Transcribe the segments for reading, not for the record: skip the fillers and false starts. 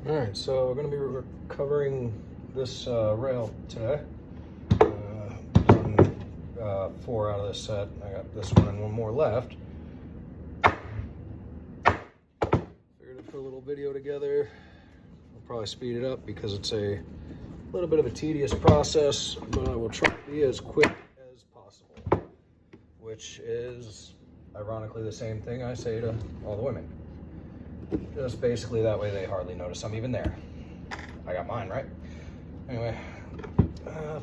Alright, so we're going to be recovering this rail today. Done 4 out of this set. I got this one and one more left. Figured I'd put a little video together. I'll probably speed it up because it's a little bit of a tedious process, but I will try to be as quick as possible. Which is, ironically, the same thing I say to all the women. Just basically that way they hardly notice I'm even there. I got mine, right? Anyway,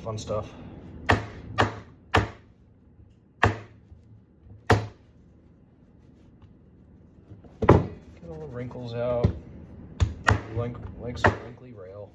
fun stuff. Get all the wrinkles out. Like some wrinkly rail.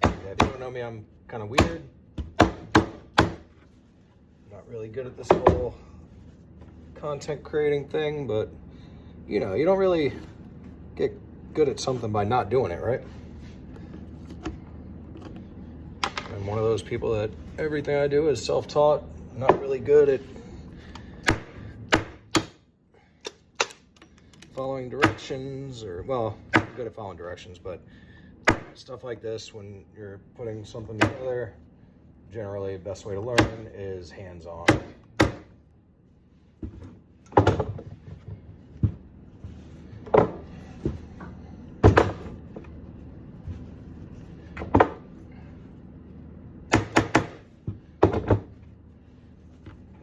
Yeah, if you don't know me, I'm kind of weird. Not really good at this whole content creating thing, but you know, you don't really get good at something by not doing it, right? I'm one of those people that everything I do is self-taught, not really good at following directions, or, well, I'm good at following directions, but stuff like this, when you're putting something together, generally the best way to learn is hands-on.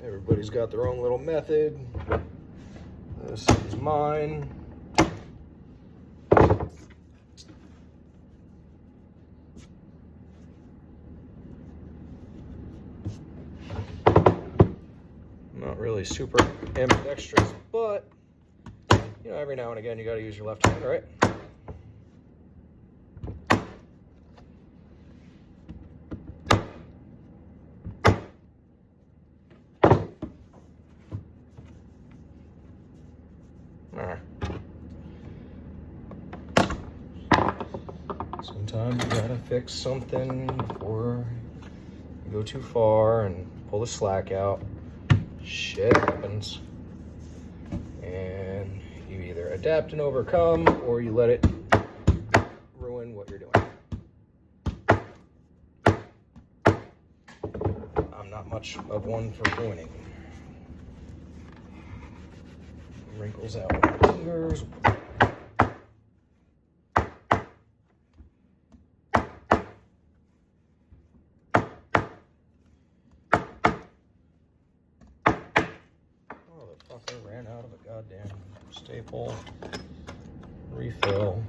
Everybody's got their own little method. This is mine. Not really super ambidextrous, but you know, every now and again you got to use your left hand, right? Sometimes you gotta fix something before you go too far and pull the slack out. Shit happens. And you either adapt and overcome, or you let it ruin what you're doing. I'm not much of one for ruining. Wrinkles out with my fingers. Fucker ran out of a goddamn staple. Refill.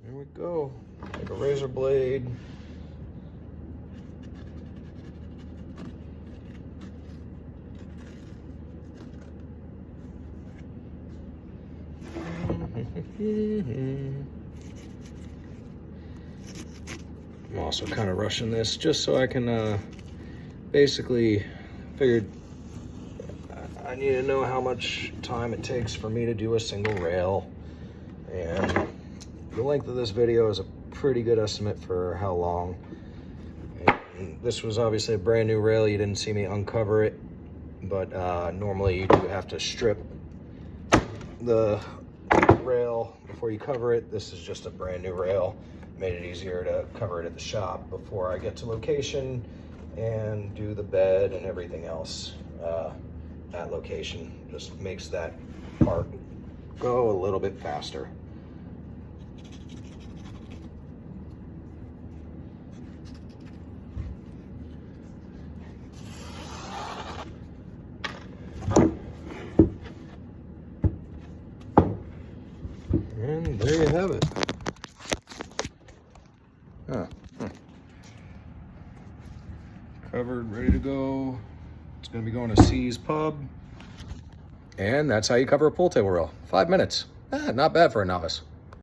There we go. Like a razor blade. I'm also kind of rushing this just so I can basically figured I need to know how much time it takes for me to do a single rail, and the length of this video is a pretty good estimate for how long. And this was obviously a brand new rail. You didn't see me uncover it, but normally you do have to strip the rail before you cover it. This is just a brand new rail. Made it easier to cover it at the shop before I get to location and do the bed and everything else at location. Just makes that part go a little bit faster. And there you have it. Covered, ready to go. It's gonna be going to C's Pub. And that's how you cover a pool table rail. 5 minutes. Not bad for a novice.